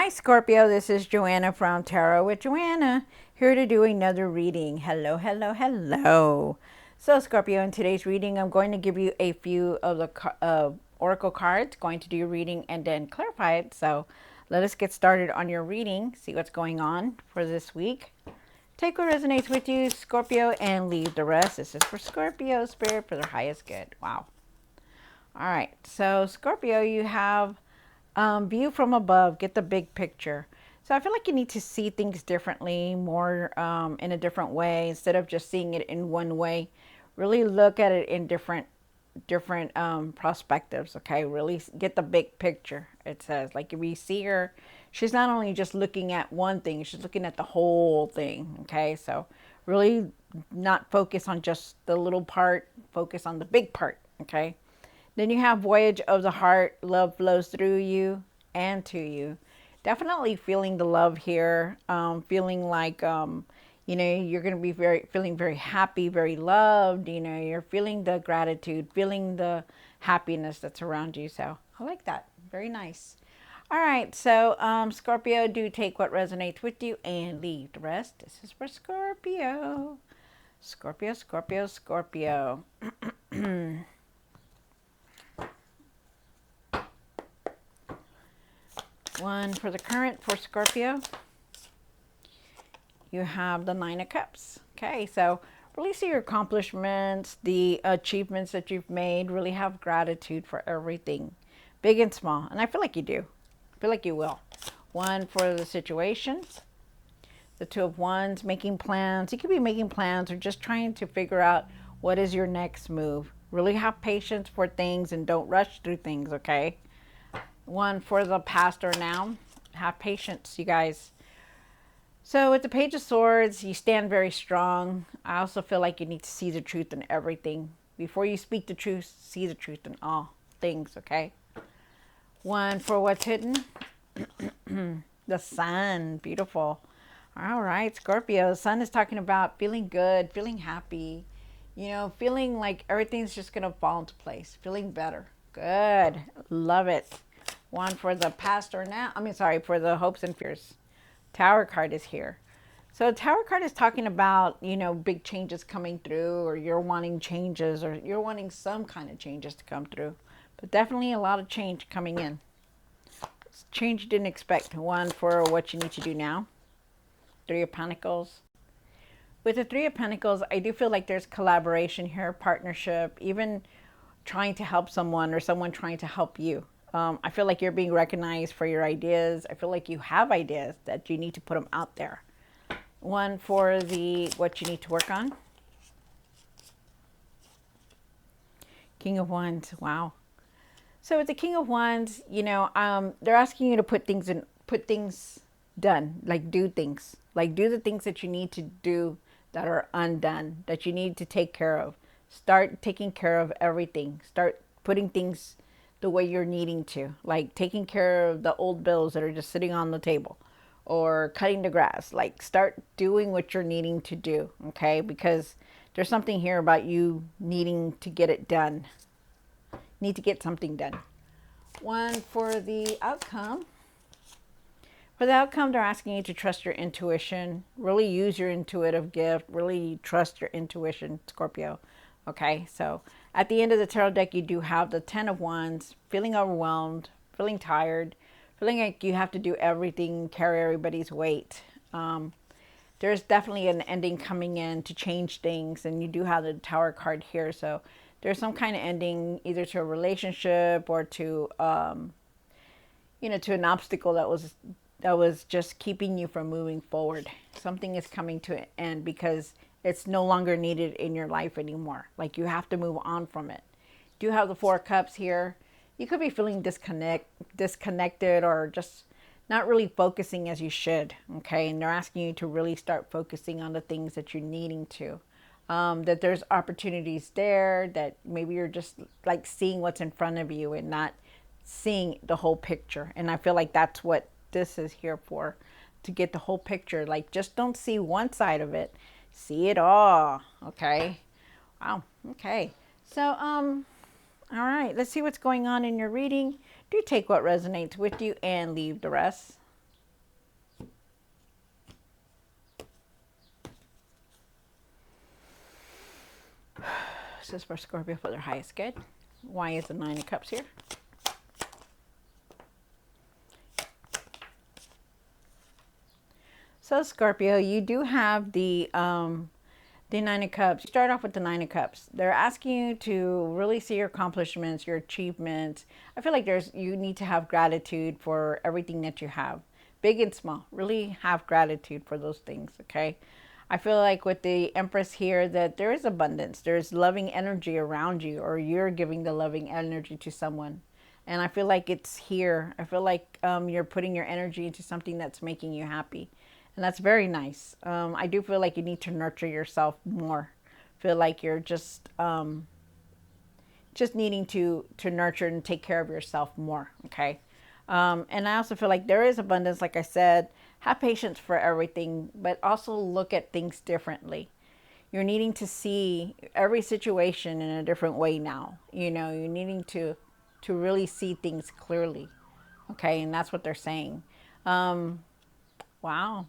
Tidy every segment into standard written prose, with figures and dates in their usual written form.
Hi Scorpio, this is Joanna from Tarot with Joanna, here to do another reading. Hello, hello, hello. So Scorpio, in today's reading, I'm going to give you a few of the oracle cards, going to do your reading and then clarify it. So let us get started on your reading, see what's going on for this week. Take what resonates with you, Scorpio, and leave the rest. This is for Scorpio spirit for their highest good. Wow. All right, so Scorpio, you have view from above, get the big picture. So I feel like you need to see things differently, more in a different way, instead of just seeing it in one way. Really look at it in different perspectives. Okay, really get the big picture. It says, like, if you see her, she's not only just looking at one thing, she's looking at the whole thing. Okay, so really not focus on just the little part, focus on the big part. Okay. Then you have Voyage of the Heart. Love flows through you and to you. Definitely feeling the love here. Feeling like, you're going to be feeling very happy, very loved. You're feeling the gratitude, feeling the happiness that's around you. So I like that. Very nice. All right. So, Scorpio, do take what resonates with you and leave the rest. This is for Scorpio. Scorpio, Scorpio, Scorpio. One for the current for Scorpio. You have the Nine of Cups. Okay, so really see your accomplishments, the achievements that you've made. Really have gratitude for everything, big and small. And I feel like you do. I feel like you will. One for the situation. The Two of Wands, making plans. You could be making plans or just trying to figure out what is your next move. Really have patience for things and don't rush through things, okay? One for the past or now. Have patience, you guys. So with the Page of Swords, you stand very strong. I also feel like you need to see the truth in everything. Before you speak the truth, see the truth in all things, okay? One for what's hidden. The Sun, beautiful. All right, Scorpio. The Sun is talking about feeling good, feeling happy, feeling like everything's just going to fall into place, feeling better. Good. Love it. One for the past or now. For the hopes and fears. Tower card is here. So Tower card is talking about, big changes coming through, or you're wanting changes, or you're wanting some kind of changes to come through. But definitely a lot of change coming in. Change you didn't expect. One for what you need to do now. Three of Pentacles. With the Three of Pentacles, I do feel like there's collaboration here, partnership, even trying to help someone or someone trying to help you. I feel like you're being recognized for your ideas. I feel like you have ideas that you need to put them out there. One for the what you need to work on. King of Wands. Wow. So with the King of Wands, they're asking you to put things done, like do things, like do the things that you need to do that are undone, that you need to take care of. Start taking care of everything. Start putting things the way you're needing to, like taking care of the old bills that are just sitting on the table, or cutting the grass. Like, start doing what you're needing to do, okay? Because there's something here about you needing to get it done. Need to get something done. One for the outcome. For the outcome, they're asking you to trust your intuition. Really use your intuitive gift. Really trust your intuition, Scorpio. Okay, so at the end of the tarot deck, you do have the Ten of Wands, feeling overwhelmed, feeling tired, feeling like you have to do everything, carry everybody's weight. There's definitely an ending coming in to change things, and you do have the Tower card here. So there's some kind of ending, either to a relationship or to, to an obstacle that was just keeping you from moving forward. Something is coming to an end because it's no longer needed in your life anymore. Like, you have to move on from it. Do you have the Four of Cups here? You could be feeling disconnected or just not really focusing as you should. Okay, and they're asking you to really start focusing on the things that you're needing to. That there's opportunities there, that maybe you're just like seeing what's in front of you and not seeing the whole picture. And I feel like that's what this is here for, to get the whole picture. Like, just don't see one side of it, see it all. Okay. Wow. Okay. So all right, let's see what's going on in your reading. Do take what resonates with you and leave the rest. This is for Scorpio for their highest good. Why is the Nine of Cups here? So Scorpio, you do have the Nine of Cups. You start off with the Nine of Cups. They're asking you to really see your accomplishments, your achievements. I feel like you need to have gratitude for everything that you have, big and small. Really have gratitude for those things, okay? I feel like with the Empress here that there is abundance. There's loving energy around you, or you're giving the loving energy to someone. And I feel like it's here. I feel like you're putting your energy into something that's making you happy. And that's very nice. I do feel like you need to nurture yourself more. Feel like you're just needing to nurture and take care of yourself more, okay? And I also feel like there is abundance, like I said. Have patience for everything, but also look at things differently. You're needing to see every situation in a different way now. You know, you're needing to really see things clearly, okay? And that's what they're saying. Wow.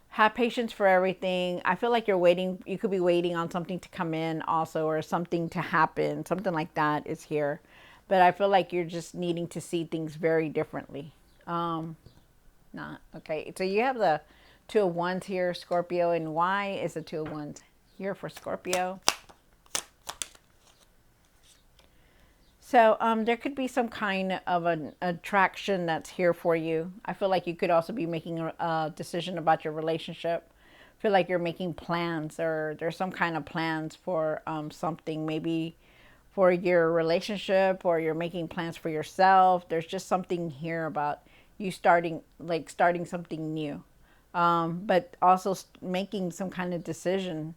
Have patience for everything. I feel like you're waiting. You could be waiting on something to come in also, or something to happen. Something like that is here. But I feel like you're just needing to see things very differently. Not okay. So you have the Two of Wands here, Scorpio. And why is the Two of Wands here for Scorpio? So there could be some kind of an attraction that's here for you. I feel like you could also be making a decision about your relationship. I feel like you're making plans, or there's some kind of plans for something, maybe for your relationship, or you're making plans for yourself. There's just something here about you starting something new, but also making some kind of decision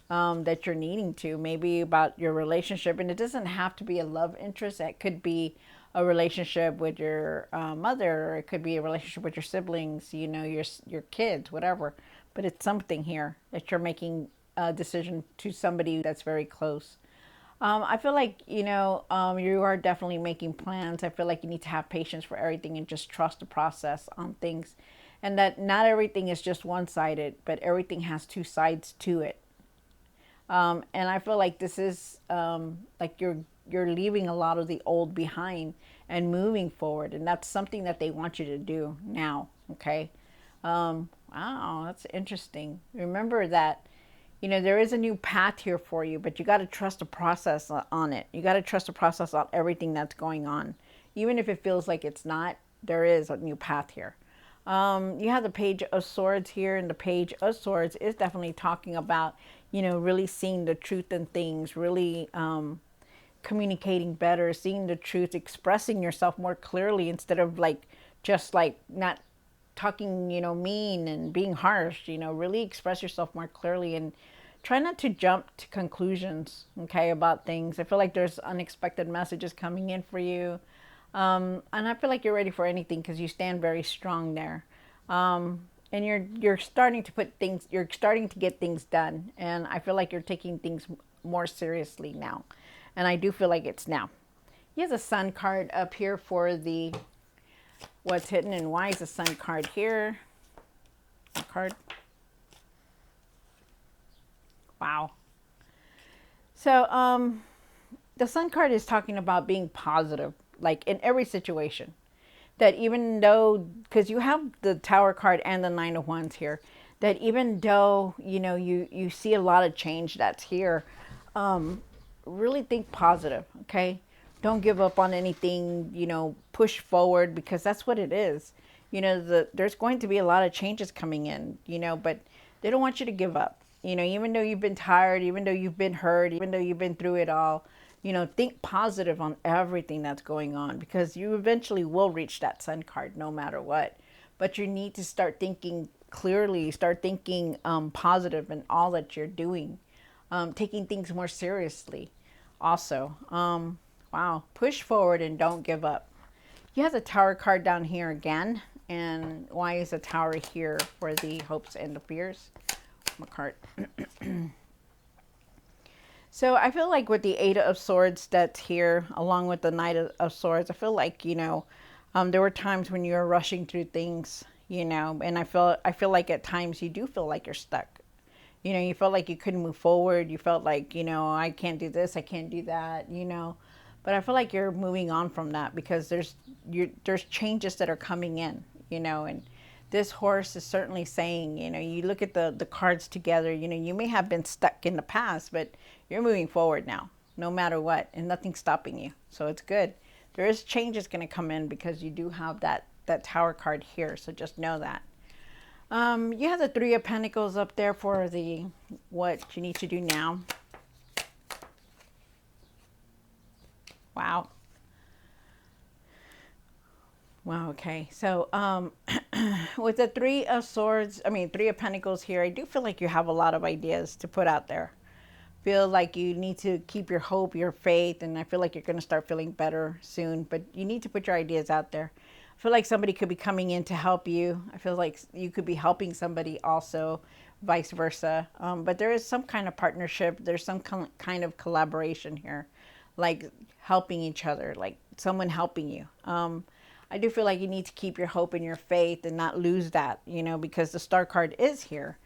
that you're needing to, maybe about your relationship. And it doesn't have to be a love interest. It could be a relationship with your mother, or it could be a relationship with your siblings, you know, your kids, whatever. But it's something here that you're making a decision to somebody that's very close. I feel like, you know, you are definitely making plans. I feel like you need to have patience for everything and just trust the process on things. And that not everything is just one-sided, but everything has two sides to it. And I feel like this is like you're leaving a lot of the old behind and moving forward, and that's something that they want you to do now. Okay, wow, that's interesting. Remember that, you know, there is a new path here for you, but you got to trust the process on it. You got to trust the process on everything that's going on, even if it feels like it's not. There is a new path here. You have the Page of Swords here, and the Page of Swords is definitely talking about, you know, really seeing the truth in things, really communicating better, seeing the truth, expressing yourself more clearly instead of like just like not talking, you know, mean and being harsh. You know, really express yourself more clearly and try not to jump to conclusions, okay, about things. I feel like there's unexpected messages coming in for you. And I feel like you're ready for anything because you stand very strong there. And you're starting to you're starting to get things done. And I feel like you're taking things more seriously now. And I do feel like it's now. He has a Sun card up here for the what's hidden, and why is the Sun card here? Card. Wow. So the Sun card is talking about being positive, like in every situation. That even though, because you have the Tower card and the Nine of Wands here, that even though, you know, you see a lot of change that's here, really think positive, okay? Don't give up on anything, you know, push forward, because that's what it is. You know, there's going to be a lot of changes coming in, you know, but they don't want you to give up. You know, even though you've been tired, even though you've been hurt, even though you've been through it all, you know, think positive on everything that's going on, because you eventually will reach that Sun card no matter what. But you need to start thinking clearly, start thinking positive in all that you're doing, taking things more seriously also. Wow, push forward and don't give up. You have the Tower card down here again. And why is the Tower here for the hopes and the fears? My card. So I feel like with the Eight of Swords that's here, along with the Knight of Swords, I feel like, you know, there were times when you were rushing through things, you know, and I feel like at times you do feel like you're stuck. You know, you felt like you couldn't move forward. You felt like, I can't do this, I can't do that, But I feel like you're moving on from that because there's changes that are coming in, and this horse is certainly saying, you look at the cards together, you may have been stuck in the past, but you're moving forward now, no matter what, and nothing's stopping you. So it's good. There is changes going to come in because you do have that Tower card here. So just know that. You have the Three of Pentacles up there for the what you need to do now. Wow. Wow, okay. So with the Three of Swords, Three of Pentacles here, I do feel like you have a lot of ideas to put out there. Feel like you need to keep your hope, your faith, and I feel like you're going to start feeling better soon, but you need to put your ideas out there. I feel like somebody could be coming in to help you. I feel like you could be helping somebody also, vice versa. But there is some kind of partnership. There's some kind of collaboration here, like helping each other, like someone helping you. I do feel like you need to keep your hope and your faith and not lose that, because the Star card is here.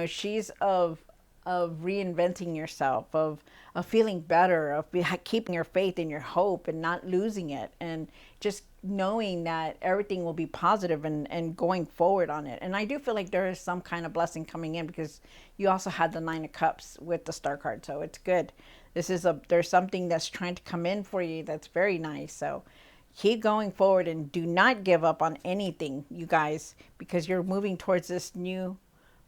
She's of reinventing yourself, of feeling better, of keeping your faith and your hope and not losing it, and just knowing that everything will be positive and going forward on it. And I do feel like there is some kind of blessing coming in because you also had the Nine of Cups with the Star card, so it's good. There's something that's trying to come in for you that's very nice. So keep going forward and do not give up on anything, you guys, because you're moving towards this new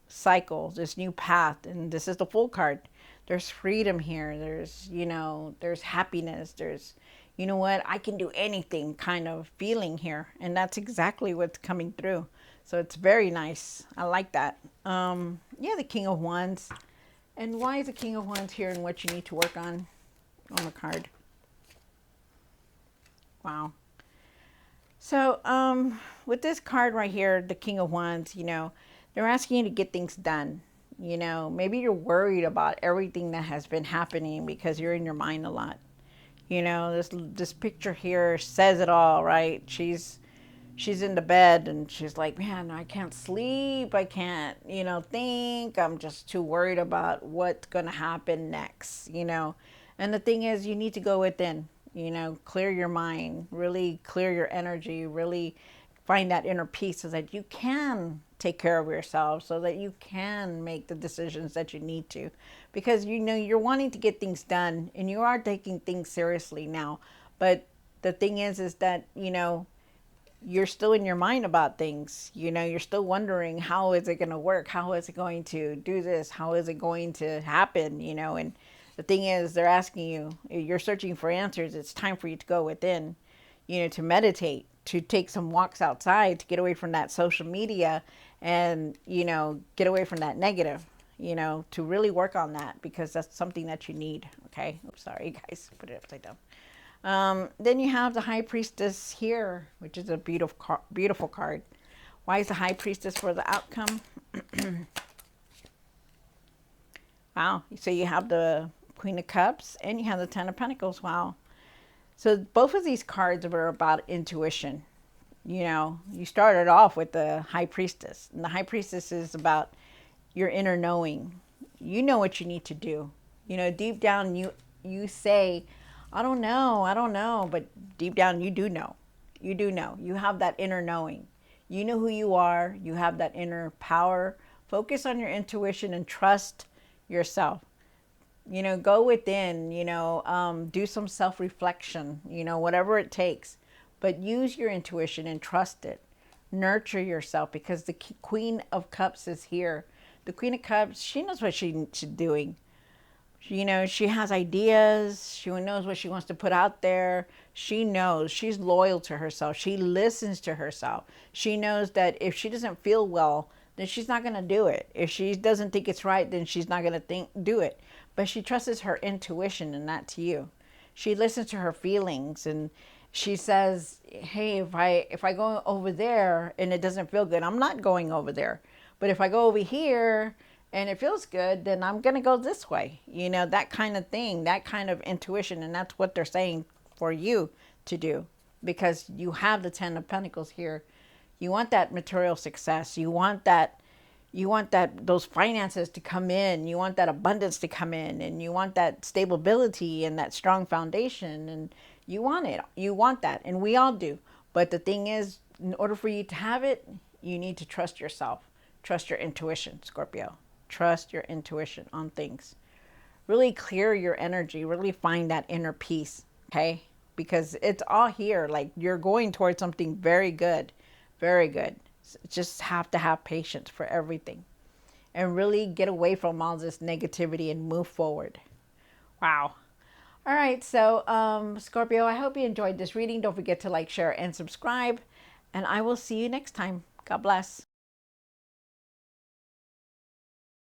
cycle, this new path, and this is the Fool card. There's freedom here. There's happiness. There's, what, I can do anything kind of feeling here, and that's exactly what's coming through. So it's very nice. I like that. Yeah, the King of Wands. And why is the King of Wands here and what you need to work on the card? Wow. So, with this card right here, the King of Wands, they're asking you to get things done. Maybe you're worried about everything that has been happening because you're in your mind a lot. This picture here says it all, right? She's in the bed and she's like, man, I can't sleep. I can't, think. I'm just too worried about what's going to happen next, And the thing is, you need to go within, clear your mind, really clear your energy, really find that inner peace so that you can take care of yourself, so that you can make the decisions that you need to, because you're wanting to get things done and you are taking things seriously now. But the thing is that you're still in your mind about things. You're still wondering, how is it going to work? How is it going to do this? How is it going to happen? And the thing is, they're asking you, you're searching for answers. It's time for you to go within, to meditate, to take some walks outside, to get away from that social media and, get away from that negative, to really work on that, because that's something that you need. Okay. Oops, sorry, guys, put it upside down. Then you have the High Priestess here, which is a beautiful card. Why is the High Priestess for the outcome? Wow. So you have the Queen of Cups and you have the Ten of Pentacles. Wow. So both of these cards are about intuition. You started off with the High Priestess, and the High Priestess is about your inner knowing. You know what you need to do. Deep down you say, I don't know, but deep down you do know. You do know. You have that inner knowing. You know who you are. You have that inner power. Focus on your intuition and trust yourself. Go within, do some self-reflection, whatever it takes. But use your intuition and trust it. Nurture yourself, because the Queen of Cups is here. The Queen of Cups, she knows what she's doing. She has ideas. She knows what she wants to put out there. She knows. She's loyal to herself. She listens to herself. She knows that if she doesn't feel well, then she's not going to do it. If she doesn't think it's right, then she's not going to do it. But she trusts her intuition, and that to you. She listens to her feelings, and she says, hey, if I go over there and it doesn't feel good, I'm not going over there. But if I go over here and it feels good, then I'm going to go this way. That kind of thing, that kind of intuition. And that's what they're saying for you to do, because you have the Ten of Pentacles here. You want that material success. You want that, You want those finances to come in. You want that abundance to come in, and you want that stability and that strong foundation, and you want it. You want that, and we all do. But the thing is, in order for you to have it, you need to trust yourself. Trust your intuition, Scorpio. Trust your intuition on things. Really clear your energy. Really find that inner peace, okay? Because it's all here. Like, you're going towards something very good, very good. Just have to have patience for everything and really get away from all this negativity and move forward. Wow. All right. So, Scorpio, I hope you enjoyed this reading. Don't forget to like, share, and subscribe. And I will see you next time. God bless.